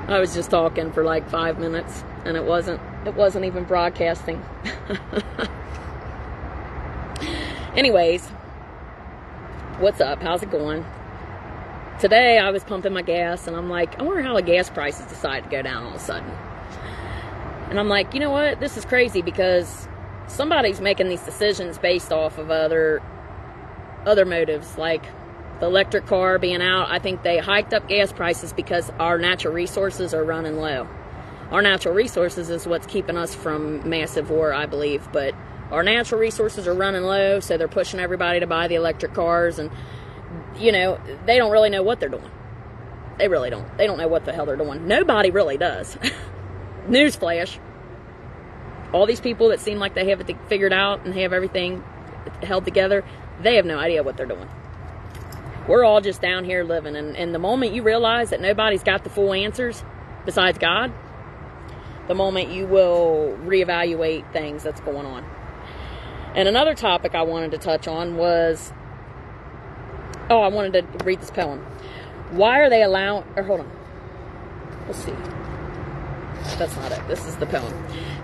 I was just talking for like 5 minutes, and it wasn't even broadcasting. Anyways, what's up? How's it going? Today I was pumping my gas, and I'm like, I wonder how the gas prices decide to go down all of a sudden. And I'm like, you know what? This is crazy, because somebody's making these decisions based off of other motives, like the electric car being out. I think they hiked up gas prices because our natural resources are running low. Our natural resources is what's keeping us from massive war, I believe. But our natural resources are running low, so they're pushing everybody to buy the electric cars. And, you know, they don't really know what they're doing. They really don't. They don't know what the hell they're doing. Nobody really does. Newsflash. All these people that seem like they have it figured out and have everything held together, they have no idea what they're doing. We're all just down here living, and the moment you realize that nobody's got the full answers besides God, the moment you will reevaluate things that's going on. And another topic I wanted to touch on was, I wanted to read this poem. Why are they allowing, hold on. Let's see. That's not it. This is the poem.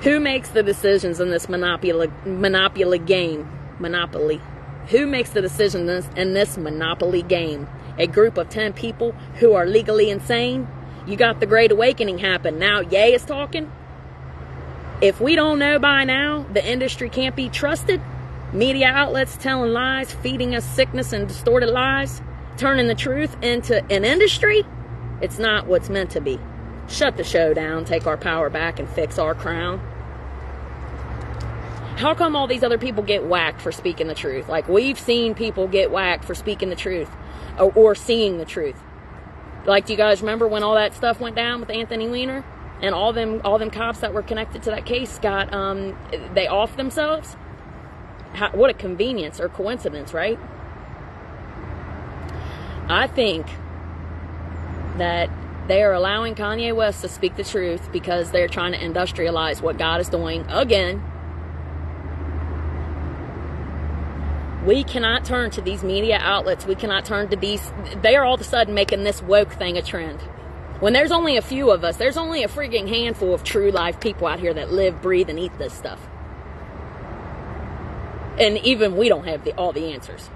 Who makes the decisions in this monopoly game? Monopoly. Who makes the decisions in this monopoly game? A group of 10 people who are legally insane? You got the Great Awakening happen. Now Ye is talking. If we don't know by now, the industry can't be trusted. Media outlets telling lies, feeding us sickness and distorted lies, turning the truth into an industry. It's not what's meant to be. Shut the show down, take our power back, and fix our crown. How come all these other people get whacked for speaking the truth? Like, we've seen people get whacked for speaking the truth or seeing the truth. Like, do you guys remember when all that stuff went down with Anthony Weiner and all them cops that were connected to that case got they offed themselves? What a convenience or coincidence, right? I think that they are allowing Kanye West to speak the truth because they're trying to industrialize what God is doing again. We cannot turn to these media outlets. We cannot turn to these. They are all of a sudden making this woke thing a trend. When there's only a few of us, there's only a freaking handful of true life people out here that live, breathe, and eat this stuff. And even we don't have all the answers.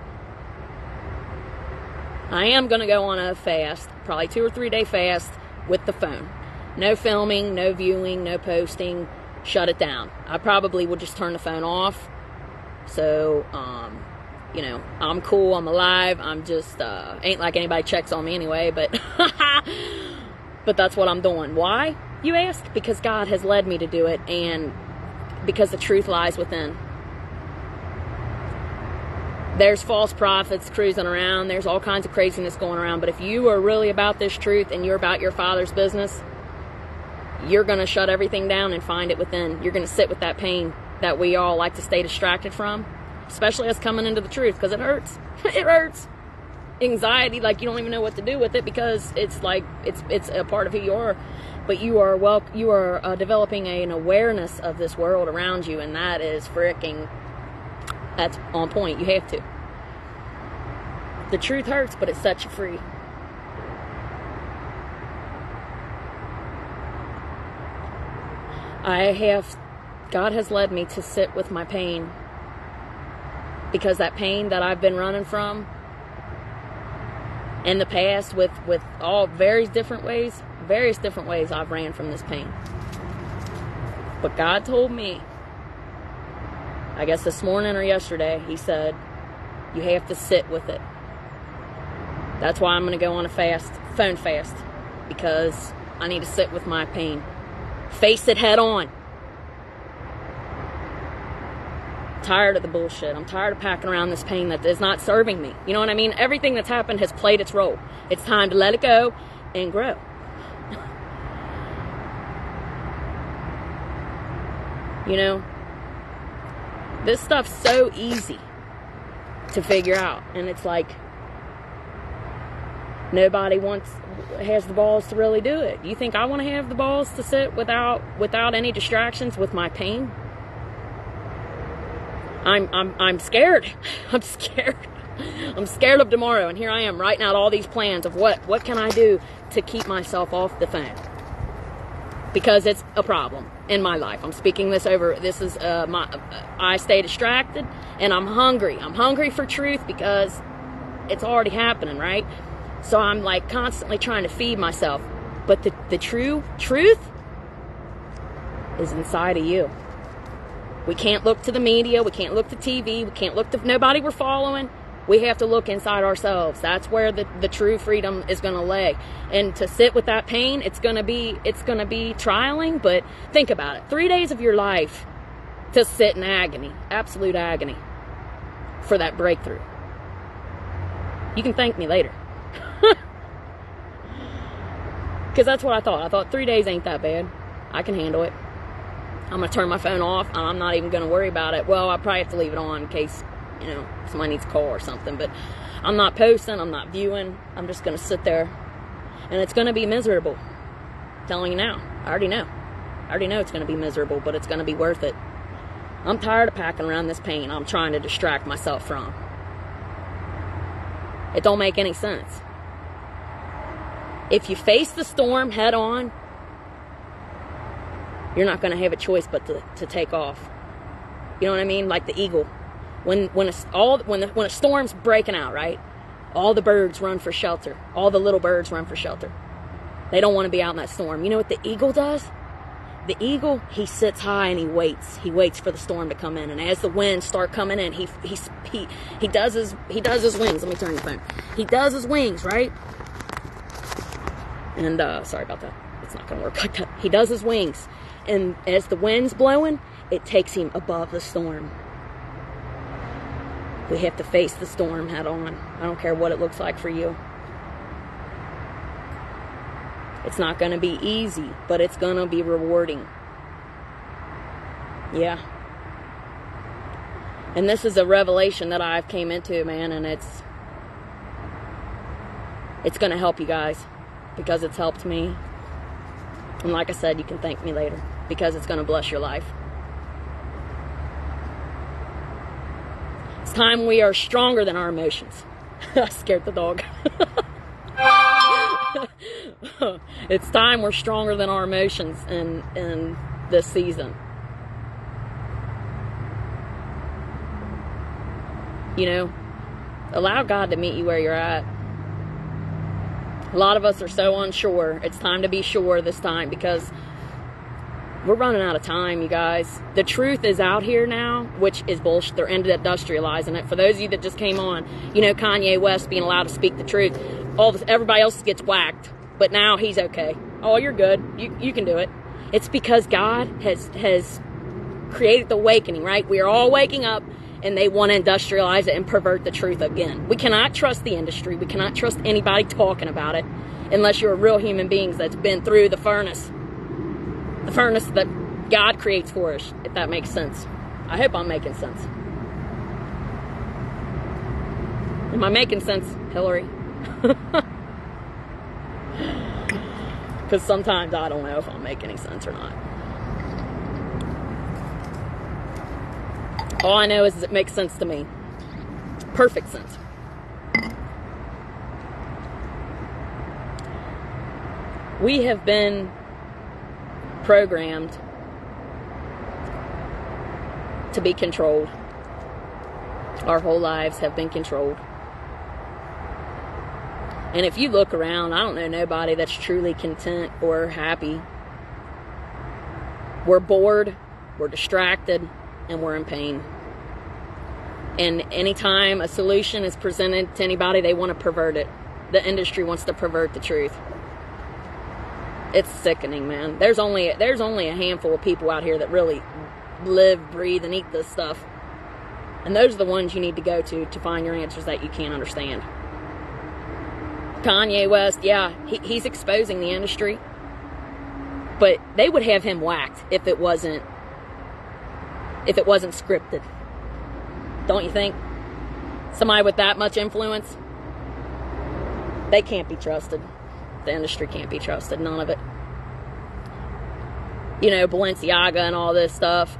I am going to go on a fast, probably 2 or 3 day fast with the phone. No filming, no viewing, no posting. Shut it down. I probably will just turn the phone off. So, you know, I'm cool, I'm alive, I'm just, ain't like anybody checks on me anyway, but, but that's what I'm doing. Why, you ask? Because God has led me to do it, and because the truth lies within. There's false prophets cruising around, there's all kinds of craziness going around, but if you are really about this truth and you're about your Father's business, you're going to shut everything down and find it within. You're going to sit with that pain that we all like to stay distracted from, especially us coming into the truth, because it hurts. It hurts. Anxiety, like you don't even know what to do with it, because it's like it's a part of who you are. But you are developing an awareness of this world around you, and that is that's on point. You have to. The truth hurts, but it sets you free. God has led me to sit with my pain, because that pain that I've been running from in the past with all various different ways I've ran from this pain. But God told me, I guess this morning or yesterday, he said, you have to sit with it. That's why I'm going to go on a phone fast, because I need to sit with my pain. Face it head on. Tired of the bullshit. I'm tired of packing around this pain that is not serving me. You know what I mean? Everything that's happened has played its role. It's time to let it go and grow. You know, this stuff's so easy to figure out, and it's like nobody has the balls to really do it. You think I want to have the balls to sit without any distractions with my pain? I'm scared. I'm scared. I'm scared of tomorrow, and here I am writing out all these plans of what can I do to keep myself off the phone. because it's a problem in my life. I'm speaking this over. This is I stay distracted, and I'm hungry. I'm hungry for truth because it's already happening, right? So I'm like constantly trying to feed myself. But the true truth is inside of you. We can't look to the media. We can't look to TV. We can't look to nobody we're following. We have to look inside ourselves. That's where the true freedom is going to lay. And to sit with that pain, it's going to be trialing. But think about it. 3 days of your life to sit in agony, absolute agony, for that breakthrough. You can thank me later. Because that's what I thought. I thought 3 days ain't that bad. I can handle it. I'm going to turn my phone off. And I'm not even going to worry about it. Well, I probably have to leave it on in case, you know, somebody needs a call or something. But I'm not posting. I'm not viewing. I'm just going to sit there. And it's going to be miserable. I'm telling you now. I already know. I already know it's going to be miserable, but it's going to be worth it. I'm tired of packing around this pain I'm trying to distract myself from. It don't make any sense. If you face the storm head on, you're not going to have a choice but to take off. You know what I mean? Like the eagle. When a storm's breaking out, right? All the birds run for shelter. All the little birds run for shelter. They don't want to be out in that storm. You know what the eagle does? The eagle, he sits high and he waits. He waits for the storm to come in. And as the winds start coming in, he does his wings. Let me turn the phone. He does his wings, right? And sorry about that. It's not going to work like that. He does his wings. And as the wind's blowing, it takes him above the storm. We have to face the storm head on. I don't care what it looks like for you. It's not going to be easy, but it's going to be rewarding. Yeah. And this is a revelation that I've came into, man, and it's going to help you guys because it's helped me. And like I said, you can thank me later because it's going to bless your life. It's time we are stronger than our emotions. I scared the dog. It's time we're stronger than our emotions in this season. You know, allow God to meet you where you're at. A lot of us are so unsure. It's time to be sure this time because we're running out of time, you guys. The truth is out here now, which is bullshit. They're industrializing it. For those of you that just came on, you know, Kanye West being allowed to speak the truth. Everybody else gets whacked, but now he's okay. Oh, you're good. You can do it. It's because God has created the awakening, right? We are all waking up, and they want to industrialize it and pervert the truth again. We cannot trust the industry. We cannot trust anybody talking about it unless you're a real human being that's been through the furnace. The furnace that God creates for us, if that makes sense. I hope I'm making sense. Am I making sense, Hillary? Because sometimes I don't know if I'll make any sense or not. All I know is it makes sense to me. Perfect sense. We have been programmed to be controlled. Our whole lives have been controlled. And if you look around, I don't know nobody that's truly content or happy. We're bored, we're distracted, and we're in pain. And anytime a solution is presented to anybody, they want to pervert it. The industry wants to pervert the truth. It's sickening, man. There's only a handful of people out here that really live, breathe, and eat this stuff. And those are the ones you need to go to find your answers that you can't understand. Kanye West, yeah, he's exposing the industry. But they would have him whacked if it wasn't scripted. Don't you think? Somebody with that much influence, they can't be trusted. The industry can't be trusted. None of it. You know, Balenciaga and all this stuff.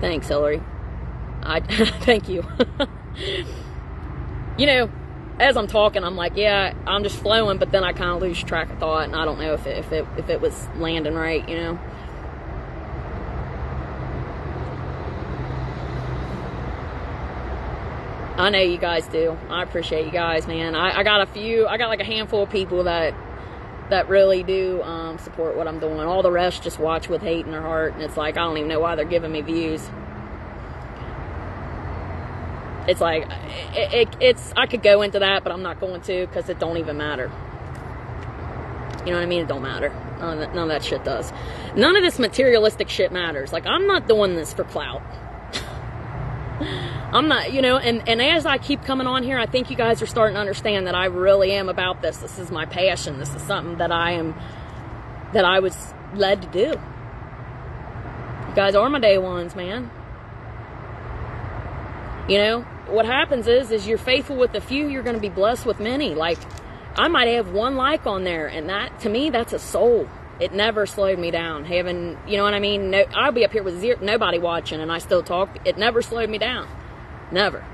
Thanks, Hillary. Thank you. You know, as I'm talking, I'm like, yeah, I'm just flowing, but then I kind of lose track of thought, and I don't know if it was landing right, you know. I know you guys do. I appreciate you guys, man. I got like a handful of people that really do support what I'm doing. All the rest just watch with hate in their heart, and it's like, I don't even know why they're giving me views. It's like, I could go into that, but I'm not going to, because it don't even matter. You know what I mean? It don't matter. None of that shit does. None of this materialistic shit matters. Like, I'm not doing this for clout. I'm not, you know, and as I keep coming on here, I think you guys are starting to understand that I really am about this. This is my passion. This is something that I was led to do. You guys are my day ones, man. You know, what happens is you're faithful with a few, you're going to be blessed with many. Like, I might have one like on there, and that, to me, that's a soul. It never slowed me down. Having, you know what I mean? No, I'll be up here with nobody watching, and I still talk. It never slowed me down. Never.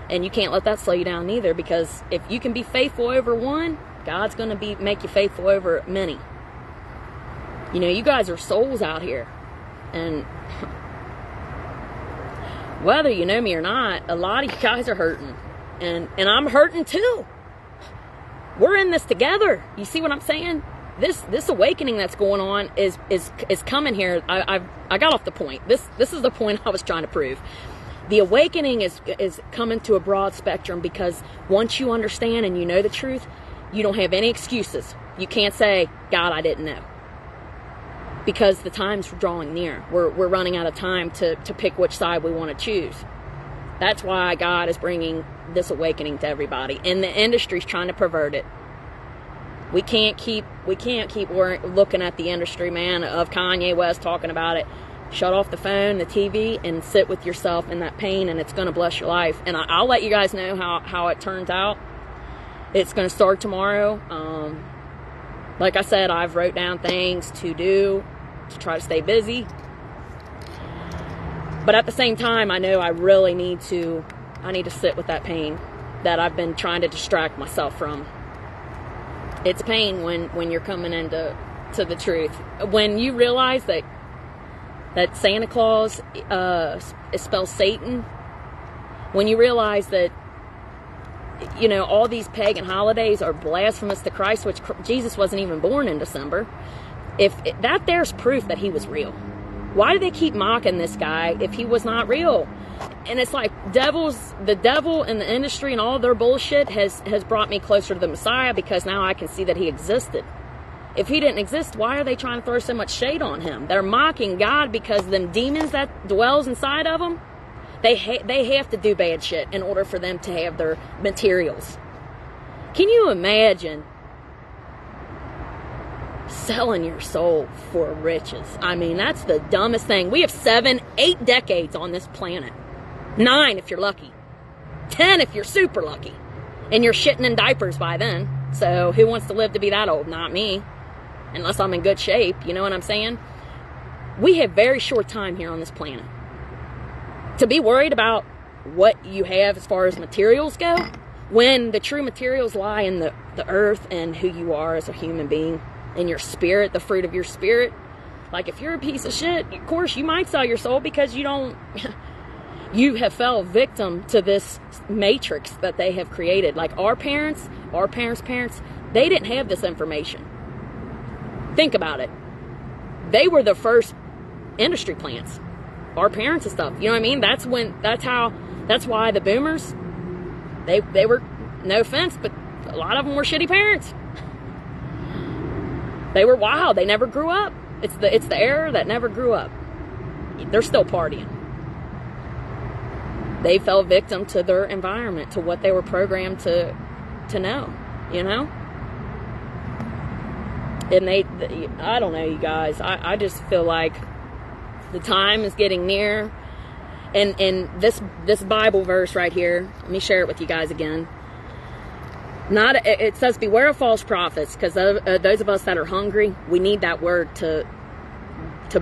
And you can't let that slow you down either, because if you can be faithful over one, God's going to make you faithful over many. You know, you guys are souls out here. And whether you know me or not, a lot of you guys are hurting. And I'm hurting too. We're in this together. You see what I'm saying? This awakening that's going on is coming here. I got off the point. This is the point I was trying to prove. The awakening is coming to a broad spectrum, because once you understand and you know the truth, you don't have any excuses. You can't say, God, I didn't know. Because the time's drawing near. We're running out of time to pick which side we want to choose. That's why God is bringing this awakening to everybody. And the industry's trying to pervert it. We can't keep looking at the industry, man, of Kanye West talking about it. Shut off the phone, the TV, and sit with yourself in that pain, and it's going to bless your life. And I'll let you guys know how it turns out. It's going to start tomorrow. Like I said, I've wrote down things to do to try to stay busy. But at the same time, I know I really need to sit with that pain that I've been trying to distract myself from. It's pain when you're coming into the truth. When you realize that Santa Claus spells Satan. When you realize that, you know, all these pagan holidays are blasphemous to Christ, which Jesus wasn't even born in December. There's proof that he was real. Why do they keep mocking this guy if he was not real? And it's like the devil and the industry and all their bullshit has brought me closer to the Messiah, because now I can see that he existed. If he didn't exist, why are they trying to throw so much shade on him? They're mocking God because them demons that dwells inside of them, they have to do bad shit in order for them to have their materials. Can you imagine selling your soul for riches? I mean, that's the dumbest thing. We have 7, 8 decades on this planet. 9 if you're lucky. 10 if you're super lucky. And you're shitting in diapers by then. So who wants to live to be that old? Not me. Unless I'm in good shape, you know what I'm saying? We have very short time here on this planet. To be worried about what you have as far as materials go, when the true materials lie in the earth and who you are as a human being, and your spirit, the fruit of your spirit. Like, if you're a piece of shit, of course you might sell your soul, because you have fell victim to this matrix that they have created. Like our parents, they didn't have this information. Think about it. They were the first industry plants. Our parents and stuff. You know what I mean? That's why the boomers, they were, no offense, but a lot of them were shitty parents. They were wild. They never grew up. It's the era that never grew up. They're still partying. They fell victim to their environment, to what they were programmed to know, you know? And I don't know, you guys. I just feel like the time is getting near. And this Bible verse right here, let me share it with you guys again. It says, beware of false prophets, because those of us that are hungry, we need that word to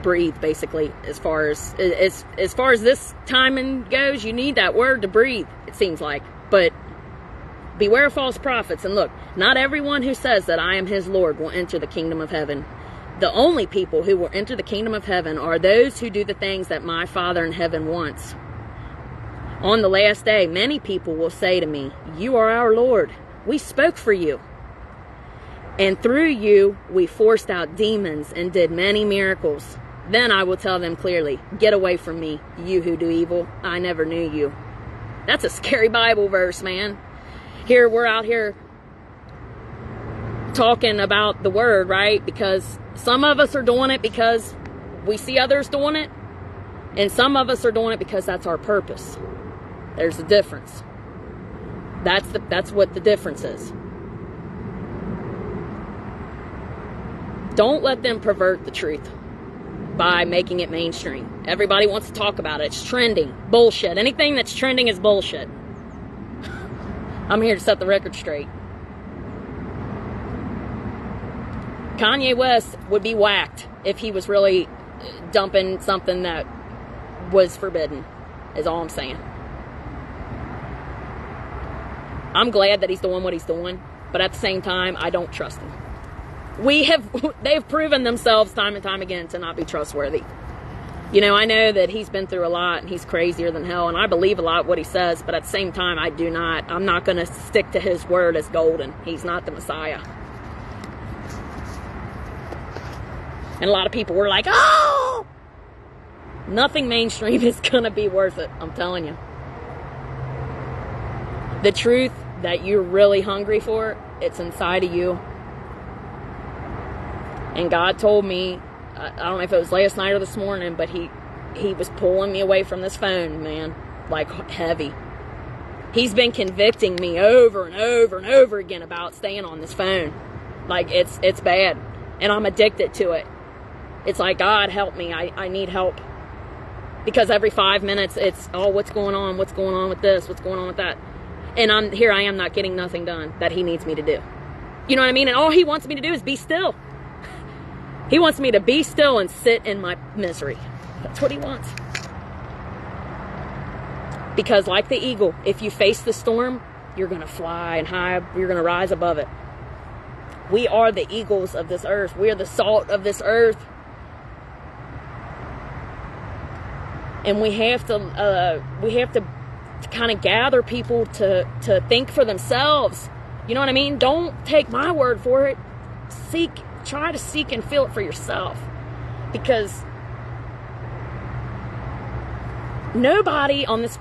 breathe, basically. As far as this timing goes, you need that word to breathe, it seems like. But Beware of false prophets. And look, not everyone who says that I am his Lord will enter the kingdom of heaven. The only people who will enter the kingdom of heaven are those who do the things that my Father in heaven wants. On the last day, many people will say to me, you are our Lord. We spoke for you. And through you, we forced out demons and did many miracles. Then I will tell them clearly, get away from me, you who do evil. I never knew you. That's a scary Bible verse, man. Here, we're out here talking about the word, right? Because some of us are doing it because we see others doing it. And some of us are doing it because that's our purpose. There's a difference. That's what the difference is. Don't let them pervert the truth by making it mainstream. Everybody wants to talk about it. It's trending. Bullshit. Anything that's trending is bullshit. I'm here to set the record straight. Kanye West would be whacked if he was really dumping something that was forbidden, is all I'm saying. I'm glad that he's doing what he's doing, but at the same time, I don't trust him. They've proven themselves time and time again to not be trustworthy. You know, I know that he's been through a lot and he's crazier than hell, and I believe a lot of what he says, but at the same time, I'm not going to stick to his word as golden. He's not the Messiah. And a lot of people were like, oh! Nothing mainstream is going to be worth it, I'm telling you. The truth that you're really hungry for, it's inside of you. And God told me, I don't know if it was last night or this morning, but he was pulling me away from this phone, man, like heavy. He's been convicting me over and over and over again about staying on this phone. Like, it's bad. And I'm addicted to it. It's like, God, help me. I need help. Because every 5 minutes, it's, oh, what's going on? What's going on with this? What's going on with that? And I am not getting nothing done that he needs me to do. You know what I mean? And all he wants me to do is be still. He wants me to be still and sit in my misery. That's what he wants. Because like the eagle, if you face the storm, you're going to fly and high. You're going to rise above it. We are the eagles of this earth. We are the salt of this earth. And we have to kind of gather people to think for themselves. You know what I mean? Don't take my word for it. Try to seek and feel it for yourself. Because nobody on this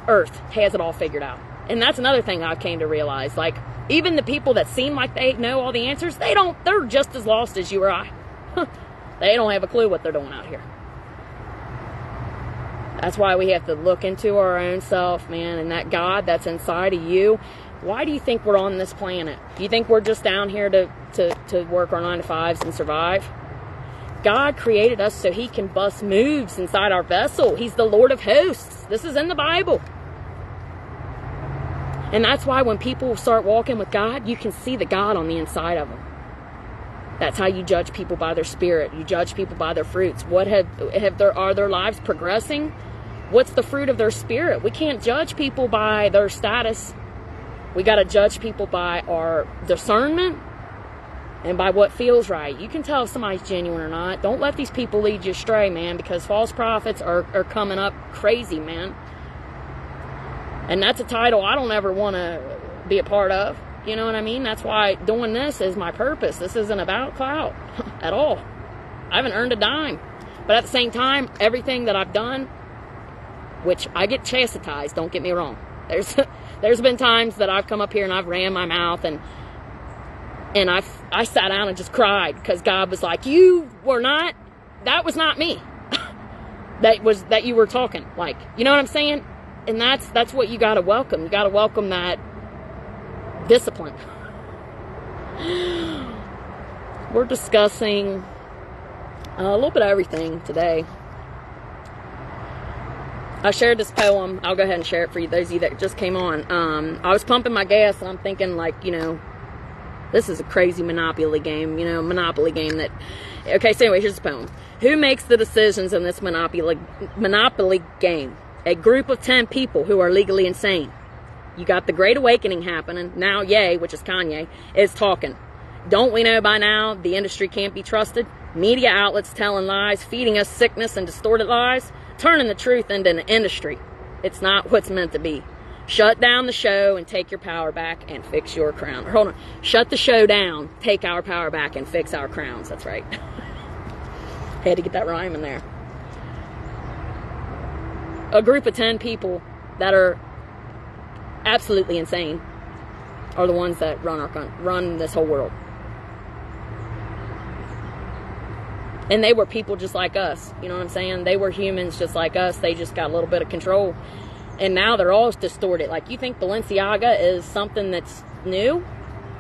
earth has it all figured out. And that's another thing I came to realize. Like, even the people that seem like they know all the answers, they're just as lost as you or I. They don't have a clue what they're doing out here. That's why we have to look into our own self, man, and that God that's inside of you. Why do you think we're on this planet? Do you think we're just down here to work our 9-to-5s and survive? God created us so he can bust moves inside our vessel. He's the Lord of hosts. This is in the Bible. And that's why when people start walking with God, you can see the God on the inside of them. That's how you judge people, by their spirit. You judge people by their fruits. Are their lives progressing? What's the fruit of their spirit? We can't judge people by their status. We got to judge people by our discernment and by what feels right. You can tell if somebody's genuine or not. Don't let these people lead you astray, man, because false prophets are coming up crazy, man. And that's a title I don't ever want to be a part of. You know what I mean? That's why doing this is my purpose. This isn't about clout at all. I haven't earned a dime. But at the same time, everything that I've done, which I get chastised, don't get me wrong. There's been times that I've come up here and I've ran my mouth and I sat down and just cried because God was like, that was not me. that you were talking like, you know what I'm saying? And that's what you got to welcome. You got to welcome that discipline. We're discussing a little bit of everything today. I shared this poem. I'll go ahead and share it for you, those of you that just came on. I was pumping my gas and I'm thinking, like, this is a crazy Monopoly game, Monopoly game that... Okay, so anyway, here's the poem. Who makes the decisions in this Monopoly game? A group of 10 people who are legally insane. You got the Great Awakening happening. Now Ye, which is Kanye, is talking. Don't we know by now the industry can't be trusted? Media outlets telling lies, feeding us sickness and distorted lies, turning the truth into an industry. It's not what's meant to be. Shut down the show and take your power back and fix your crown. Hold on. Shut the show down, take our power back and fix our crowns. That's right. Had to get that rhyme in there. A group of 10 people that are absolutely insane are the ones that run this whole world. And they were people just like us. You know what I'm saying? They were humans just like us. They just got a little bit of control. And now they're all distorted. Like, you think Balenciaga is something that's new?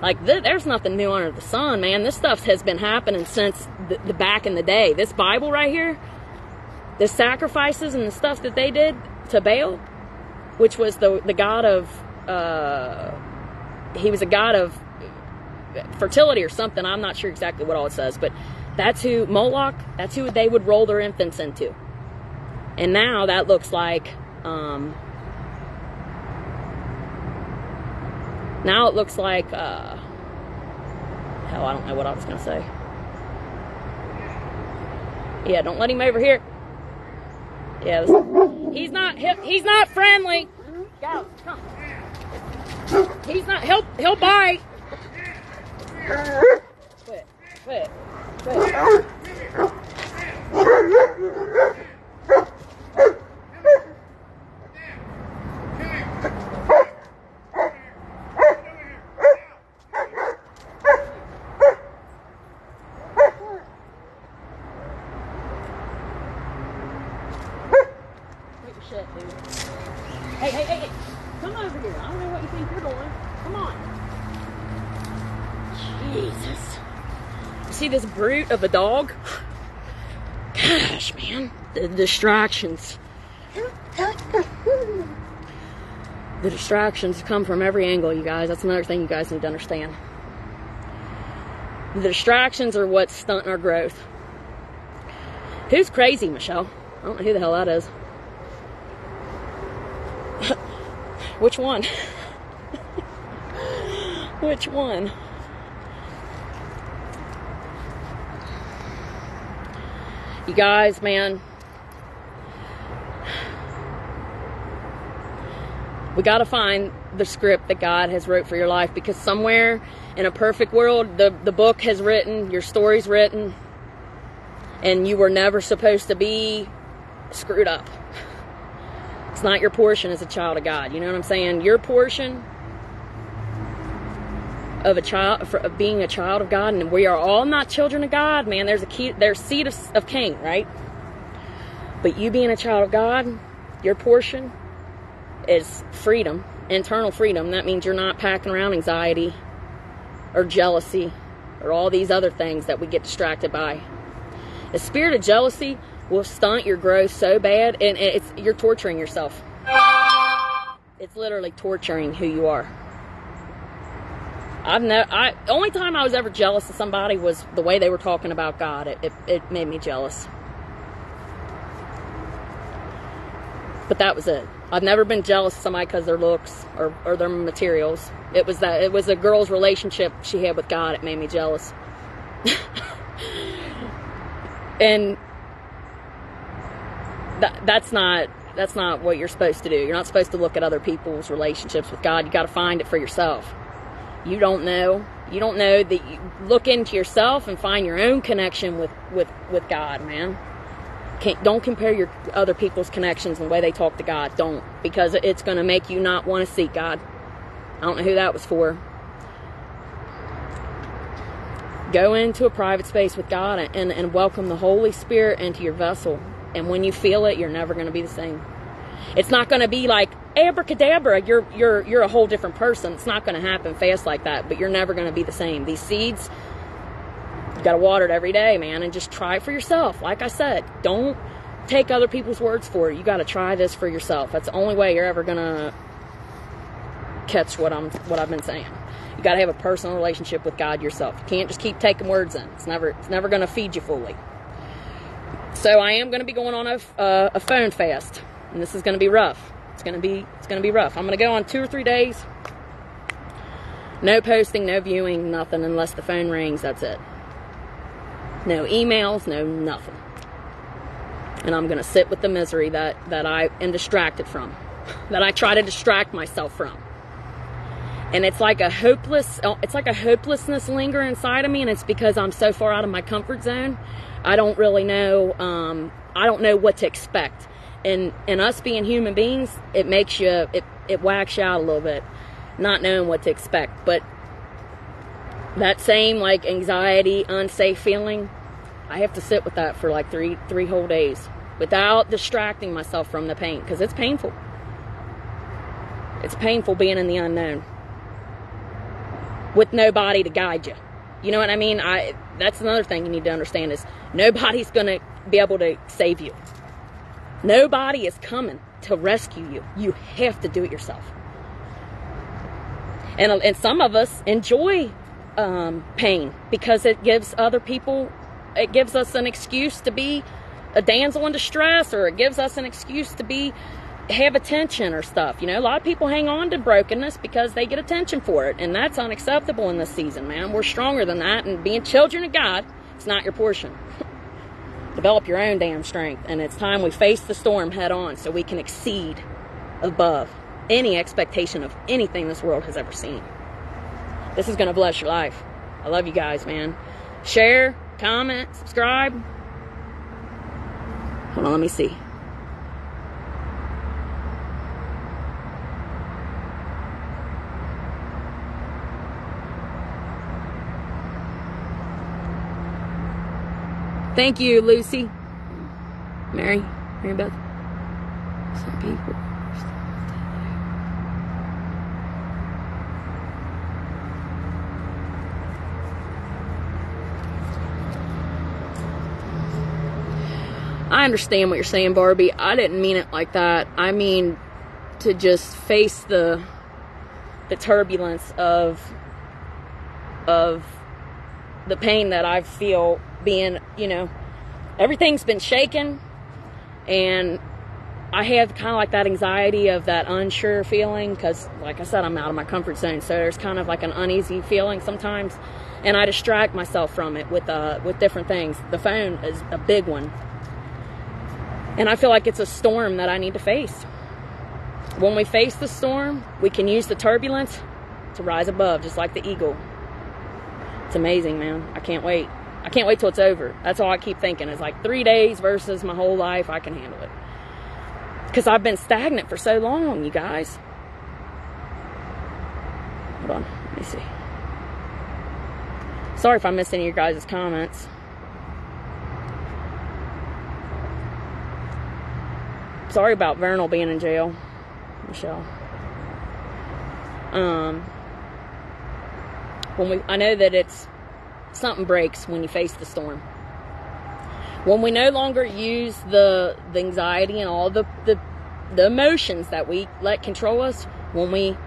Like, there's nothing new under the sun, man. This stuff has been happening since the back in the day. This Bible right here, the sacrifices and the stuff that they did to Baal, which was the god of, he was a god of fertility or something. I'm not sure exactly what all it says, but that's who, Moloch, that's who they would roll their infants into. And now that looks like, now it looks like, hell, I don't know what I was going to say. Yeah, don't let him over here. Yeah, he's not friendly. Go, come. He's not, he'll bite. Quit. Shit, dude. Hey. Come over here. I don't know what you think you're doing. Come on. Jesus. You see this brute of a dog? Gosh, man. The distractions. The distractions come from every angle, you guys. That's another thing you guys need to understand. The distractions are what's stunting our growth. Who's crazy, Michelle? I don't know who the hell that is. Which one? Which one? You guys, man, we got to find the script that God has wrote for your life, because somewhere in a perfect world, the book has written, your story's written, and you were never supposed to be screwed up. It's not your portion as a child of God. You know what I'm saying? Your portion of of being a child of God, and we are all not children of God, man. There's seed of Cain, right? But you being a child of God, your portion is freedom, internal freedom. That means you're not packing around anxiety or jealousy or all these other things that we get distracted by. The spirit of jealousy will stunt your growth so bad, and you're torturing yourself. It's literally torturing who you are. The only time I was ever jealous of somebody was the way they were talking about God. It made me jealous. But that was it. I've never been jealous of somebody because of their looks or their materials. It was a girl's relationship she had with God. It made me jealous. And that's not what you're supposed to do. You're not supposed to look at other people's relationships with God. You got to find it for yourself. You don't know that you look into yourself and find your own connection with God, man. Don't compare your other people's connections and the way they talk to God. Don't, because it's going to make you not want to seek God. I don't know who that was for. Go into a private space with God and welcome the Holy Spirit into your vessel. And when you feel it, you're never going to be the same. It's not going to be like abracadabra. You're a whole different person. It's not going to happen fast like that. But you're never going to be the same. These seeds, you got to water it every day, man, and just try it for yourself. Like I said, don't take other people's words for it. You got to try this for yourself. That's the only way you're ever going to catch what I've been saying. You got to have a personal relationship with God yourself. You can't just keep taking words in. It's never going to feed you fully. So I am going to be going on a phone fast, and this is going to be rough. It's gonna be rough. I'm gonna go on 2 or 3 days. No posting, no viewing, nothing unless the phone rings. That's it. No emails, no nothing. And I'm gonna sit with the misery that I am distracted from, that I try to distract myself from. And it's like a hopelessness linger inside of me, and it's because I'm so far out of my comfort zone. I don't really know. I don't know what to expect. And us being human beings, it makes you, it whacks you out a little bit, not knowing what to expect. But that same like anxiety, unsafe feeling, I have to sit with that for like three whole days without distracting myself from the pain, because it's painful. It's painful being in the unknown with nobody to guide you. You know what I mean? That's another thing you need to understand is nobody's going to be able to save you. Nobody is coming to rescue you. You have to do it yourself. And some of us enjoy pain because it gives other people, it gives us an excuse to be a damsel in distress, or it gives us an excuse to have attention or stuff. You know, a lot of people hang on to brokenness because they get attention for it, and that's unacceptable in this season, man. We're stronger than that, and being children of God, it's not your portion. Develop your own damn strength, and it's time we face the storm head on so we can exceed above any expectation of anything this world has ever seen. This is going to bless your life. I love you guys, man. Share, comment, subscribe. Hold on, let me see. Thank you, Lucy. Mary Beth. Some people. I understand what you're saying, Barbie. I didn't mean it like that. I mean to just face the turbulence of the pain that I feel being, you know, everything's been shaken, and I have kind of like that anxiety of that unsure feeling because, like I said, I'm out of my comfort zone, so there's kind of like an uneasy feeling sometimes, and I distract myself from it with different things. The phone is a big one, and I feel like it's a storm that I need to face. When we face the storm, we can use the turbulence to rise above, just like the eagle. It's amazing, man. I can't wait. I can't wait till it's over. That's all I keep thinking. It's like 3 days versus my whole life. I can handle it. Because I've been stagnant for so long, you guys. Hold on. Let me see. Sorry if I missed any of your guys' comments. Sorry about Vernal being in jail, Michelle. I know that it's something breaks when you face the storm. When we no longer use the anxiety and all the emotions that we let control us, when we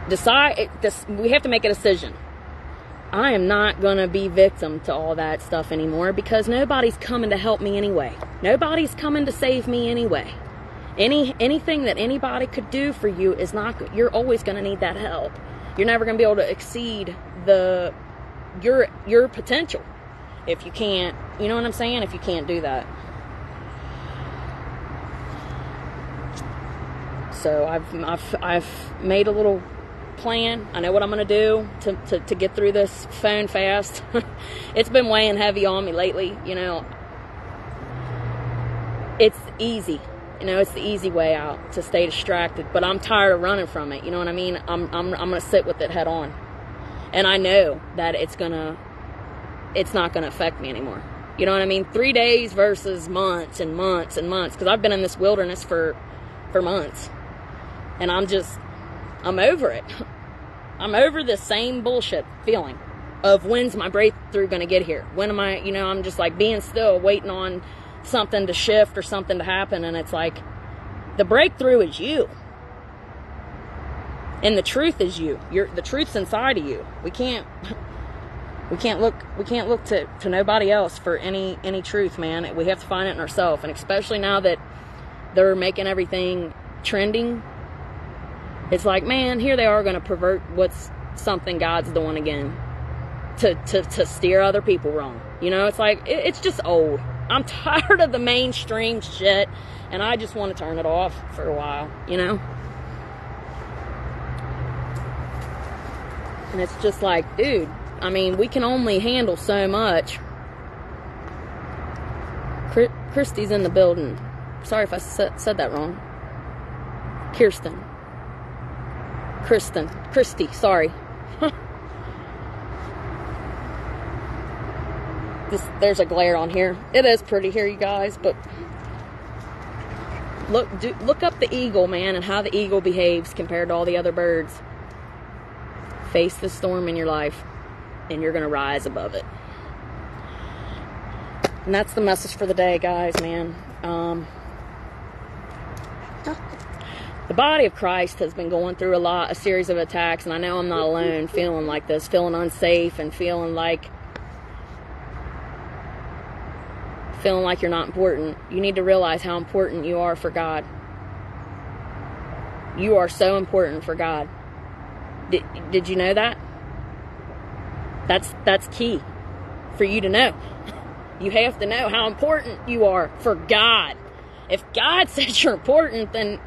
decide, we have to make a decision. I am not going to be victim to all that stuff anymore because nobody's coming to help me anyway. Nobody's coming to save me anyway. Anything that anybody could do for you is not good. You're always going to need that help. You're never going to be able to exceed your potential if you can't, you know what I'm saying? If you can't do that. So I've made a little plan. I know what I'm going to do to get through this phone fast. It's been weighing heavy on me lately, you know. It's easy. You know, it's the easy way out to stay distracted, but I'm tired of running from it. You know what I mean? I'm going to sit with it head on. And I know that it's not going to affect me anymore. You know what I mean? 3 days versus months and months and months, because I've been in this wilderness for months. And I'm over it. I'm over this same bullshit feeling of when's my breakthrough going to get here? When am I, you know, I'm just like being still, waiting on something to shift or something to happen, and it's like the breakthrough is you, and the truth is you. The truth's inside of you. We can't look to nobody else for any truth, man. We have to find it in ourselves, and especially now that they're making everything trending, it's like, man, here they are going to pervert what's something God's doing again to steer other people wrong. You know, it's like, it's just old. I'm tired of the mainstream shit, and I just want to turn it off for a while, you know? And it's just like, dude, I mean, we can only handle so much. Christy's in the building. Sorry if I said that wrong. Christy, sorry. There's a glare on here. It is pretty here, you guys, but look up the eagle, man, and how the eagle behaves compared to all the other birds. Face the storm in your life, and you're going to rise above it. And that's the message for the day, guys, man. The body of Christ has been going through a series of attacks, and I know I'm not alone feeling like this, feeling unsafe and feeling like you're not important. You need to realize how important you are for God. You are so important for God. Did you know that? That's key for you to know. You have to know how important you are for God. If God says you're important, then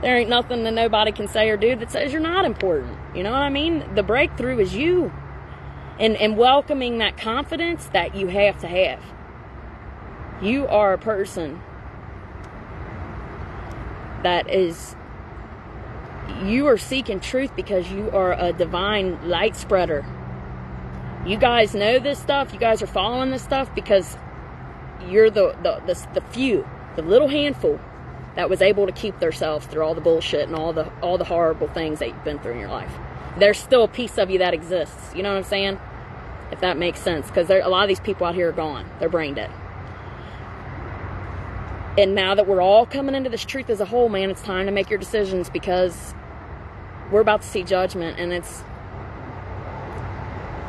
there ain't nothing that nobody can say or do that says you're not important. You know what I mean? The breakthrough is you. And welcoming that confidence that you have to have. You are a person that is... You are seeking truth because you are a divine light spreader. You guys know this stuff. You guys are following this stuff because you're the few, the little handful that was able to keep themselves through all the bullshit and all the horrible things that you've been through in your life. There's still a piece of you that exists. You know what I'm saying? If that makes sense. Because a lot of these people out here are gone. They're brain dead. And now that we're all coming into this truth as a whole, man, it's time to make your decisions because we're about to see judgment, and it's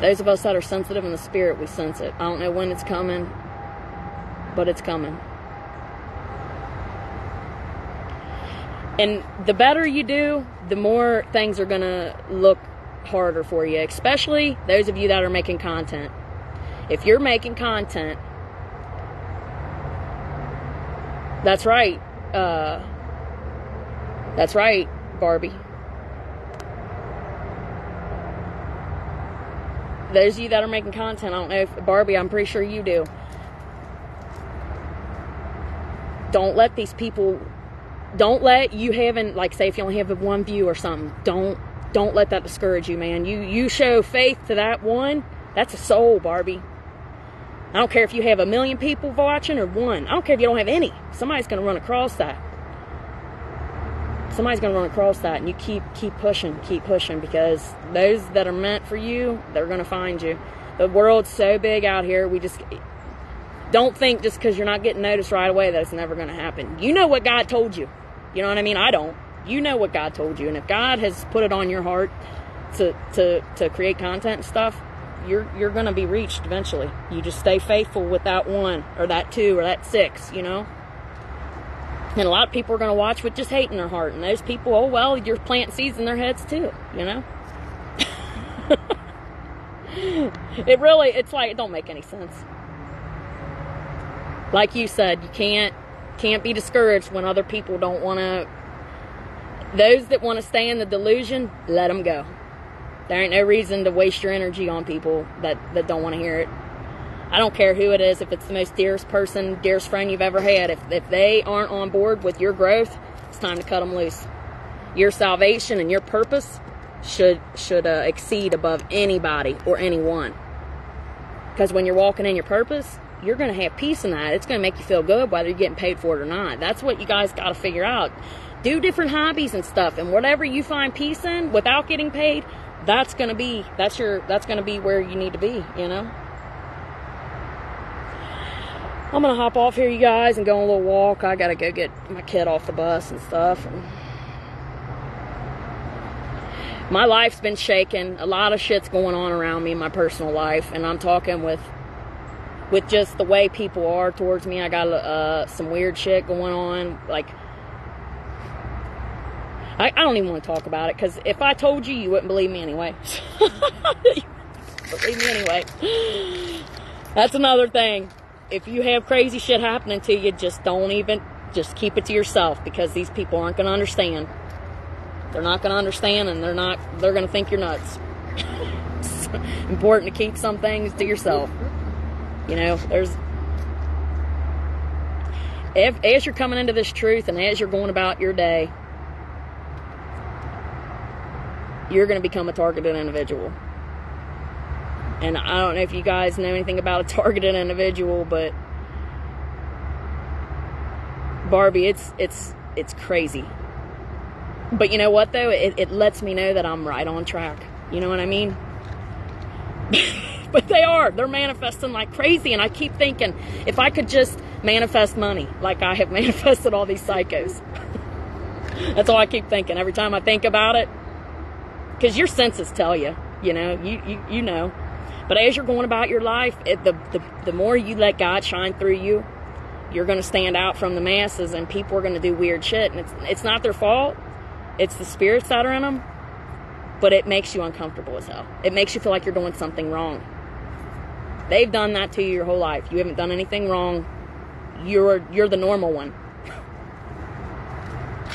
those of us that are sensitive in the spirit, we sense it. I don't know when it's coming, but it's coming. And the better you do, the more things are going to look harder for you, especially those of you that are making content. If you're making content, that's right, Barbie. Those of you that are making content, I don't know if, Barbie, I'm pretty sure you do. Don't let these people, don't let you having, like, say if you only have one view or something, don't let that discourage you, man. You show faith to that one, that's a soul, Barbie. I don't care if you have 1 million people watching or one. I don't care if you don't have any. Somebody's going to run across that. Somebody's going to run across that, and you keep pushing because those that are meant for you, they're going to find you. The world's so big out here, we just don't think just because you're not getting noticed right away that it's never going to happen. You know what God told you. You know what I mean? I don't. You know what God told you, and if God has put it on your heart to create content and stuff, you're going to be reached eventually. You just stay faithful with that 1 or that 2 or that 6, you know? And a lot of people are going to watch with just hate in their heart. And those people, oh, well, you're planting seeds in their heads too, you know? It's like, it don't make any sense. Like you said, you can't be discouraged when other people don't want to. Those that want to stay in the delusion, let them go. There ain't no reason to waste your energy on people that don't want to hear it. I don't care who it is, if it's the most dearest person, dearest friend you've ever had. If they aren't on board with your growth, it's time to cut them loose. Your salvation and your purpose should exceed above anybody or anyone. Because when you're walking in your purpose, you're going to have peace in that. It's going to make you feel good whether you're getting paid for it or not. That's what you guys got to figure out. Do different hobbies and stuff, and whatever you find peace in without getting paid, that's going to be where you need to be, you know? I'm going to hop off here, you guys, and go on a little walk. I got to go get my kid off the bus and stuff. And my life's been shaken. A lot of shit's going on around me in my personal life. And I'm talking with just the way people are towards me. I got some weird shit going on. Like, I don't even want to talk about it, because if I told you, you wouldn't believe me anyway. Believe me anyway. That's another thing. If you have crazy shit happening to you, just keep it to yourself, because these people aren't going to understand. They're not going to understand, and they're going to think you're nuts. It's important to keep some things to yourself. You know, as you're coming into this truth, and as you're going about your day, you're going to become a targeted individual. And I don't know if you guys know anything about a targeted individual, but Barbie, it's crazy. But you know what, though? It lets me know that I'm right on track. You know what I mean? But they're manifesting like crazy, and I keep thinking, if I could just manifest money like I have manifested all these psychos. That's all I keep thinking every time I think about it. Because your senses tell you, you know, you know. But as you're going about your life, the more you let God shine through you, you're going to stand out from the masses, and people are going to do weird shit. And it's not their fault. It's the spirits that are in them. But it makes you uncomfortable as hell. It makes you feel like you're doing something wrong. They've done that to you your whole life. You haven't done anything wrong. You're the normal one.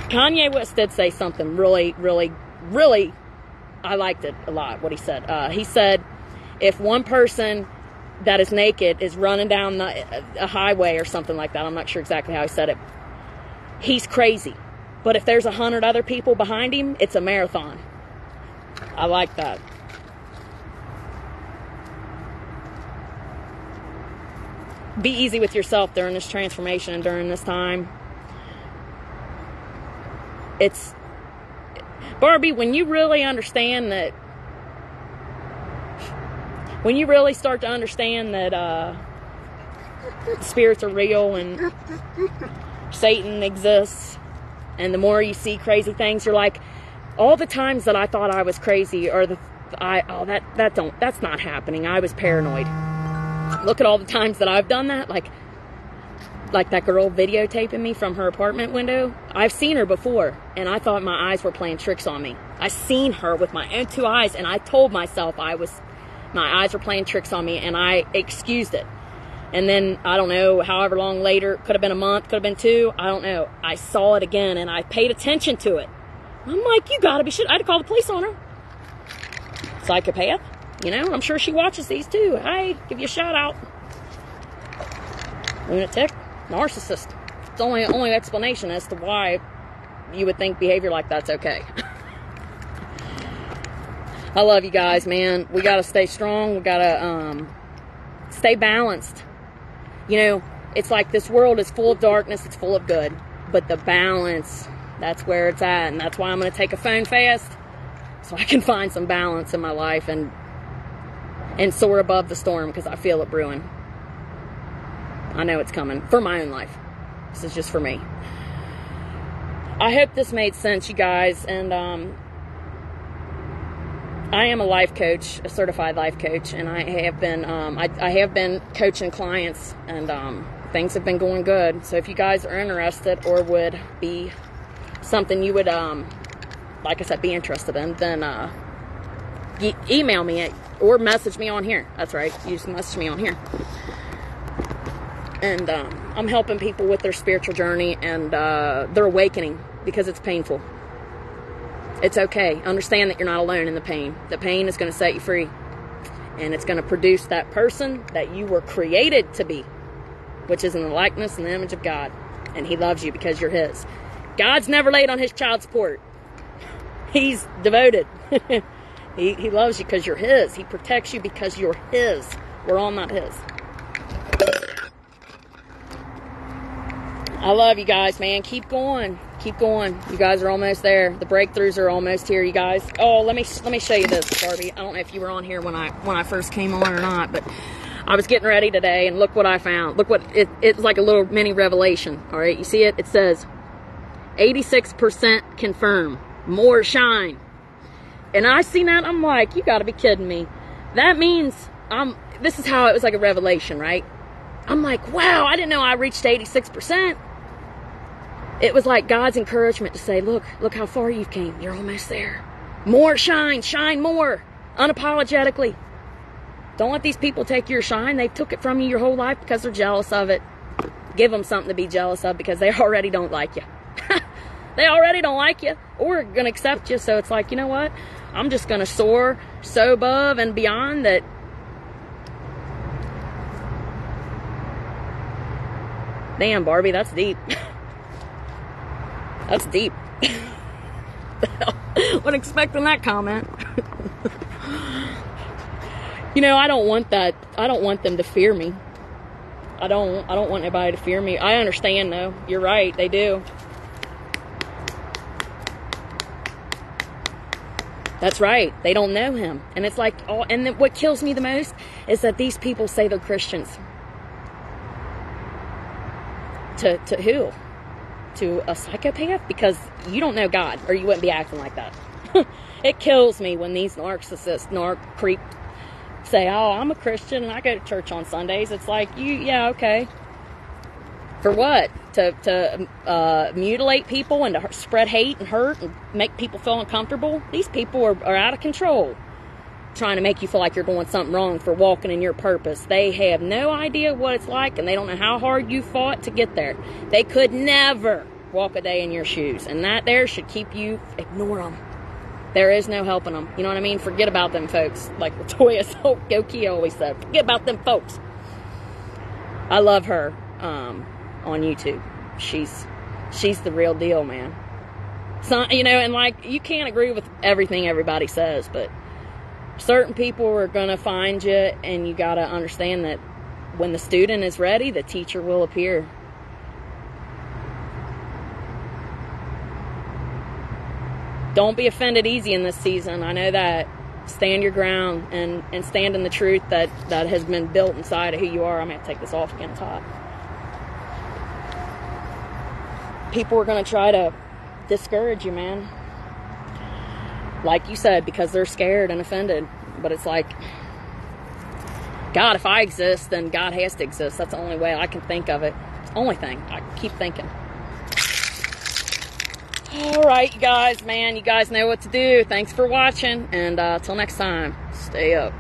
Kanye West did say something really, really, really, I liked it a lot, what he said. He said, if one person that is naked is running down a highway or something like that, I'm not sure exactly how he said it, he's crazy. But if there's 100 other people behind him, it's a marathon. I like that. Be easy with yourself during this transformation and during this time. It's, Barbie, when you really understand that, when you really start to understand that spirits are real and Satan exists, and the more you see crazy things, you're like, all the times that I thought I was crazy, or that's not happening. I was paranoid. Look at all the times that I've done that, like that girl videotaping me from her apartment window. I've seen her before, and I thought my eyes were playing tricks on me. I seen her with my own 2 eyes, and I told myself my eyes were playing tricks on me, and I excused it. And then, I don't know, however long later, could have been a month, could have been 2, I don't know. I saw it again, and I paid attention to it. I'm like, you gotta be shit. I had to call the police on her. Psychopath. You know, I'm sure she watches these too. Hey, give you a shout out. Lunatic. Narcissist. It's the only explanation as to why you would think behavior like that's okay. I love you guys, man. We gotta stay strong. We gotta stay balanced. You know, it's like this world is full of darkness. It's full of good. But the balance, that's where it's at. And that's why I'm going to take a phone fast, so I can find some balance in my life and soar above the storm, because I feel it brewing. I know it's coming for my own life. This is just for me. I hope this made sense, you guys. And I am a life coach, a certified life coach, and I have been I have been coaching clients, and things have been going good. So if you guys are interested, or would be something you would like I said, be interested in, then email me or message me on here. That's right, you just message me on here. And I'm helping people with their spiritual journey and their awakening, because it's painful. It's okay. Understand that you're not alone in the pain. The pain is going to set you free. And it's going to produce that person that you were created to be, which is in the likeness and the image of God. And He loves you because you're His. God's never laid on His child support. He's devoted. He loves you because you're His. He protects you because you're His. We're all not His. I love you guys, man. Keep going. Keep going. You guys are almost there. The breakthroughs are almost here, you guys. Oh, let me show you this, Barbie. I don't know if you were on here when I first came on or not, but I was getting ready today, and look what I found. Look what it's like, a little mini revelation. All right, you see it? It says 86% confirm, more shine. And I seen that, I'm like, you got to be kidding me. That means this is how it was, like a revelation, right? I'm like, wow, I didn't know I reached 86%. It was like God's encouragement to say, look how far you've came. You're almost there. More shine more, unapologetically. Don't let these people take your shine. They've took it from you your whole life because they're jealous of it. Give them something to be jealous of because they already don't like you. They already don't like you or going to accept you. So it's like, you know what? I'm just going to soar so above and beyond that. Damn, Barbie, that's deep. That's deep. Wasn't expecting that comment. You know, I don't want that. I don't want them to fear me. I don't want anybody to fear me. I understand, though. You're right. They do. That's right. They don't know him. And it's like, oh, and then what kills me the most is that these people say they're Christians. To who? To a psychopath? Because you don't know God, or you wouldn't be acting like that. It kills me when these narc creep say, oh, I'm a Christian and I go to church on Sundays. It's like, yeah, okay. For what? To mutilate people and to spread hate and hurt and make people feel uncomfortable? These people are out of control, trying to make you feel like you're doing something wrong for walking in your purpose. They have no idea what it's like, and they don't know how hard you fought to get there. They could never walk a day in your shoes, and that there should keep you, ignore them. There is no helping them. You know what I mean? Forget about them folks. Like Latoya Goki always said, forget about them folks. I love her on YouTube. She's the real deal, man. So, you know, and like, you can't agree with everything everybody says, but certain people are going to find you, and you got to understand that when the student is ready, the teacher will appear. Don't be offended easy in this season. I know that. Stand your ground and stand in the truth that has been built inside of who you are. I'm going to take this off again. It's hot. People are going to try to discourage you, man. Like you said, because they're scared and offended. But it's like, God, if I exist, then God has to exist. That's the only way I can think of it. It's the only thing I keep thinking. All right, you guys, man. You guys know what to do. Thanks for watching. And till next time, stay up.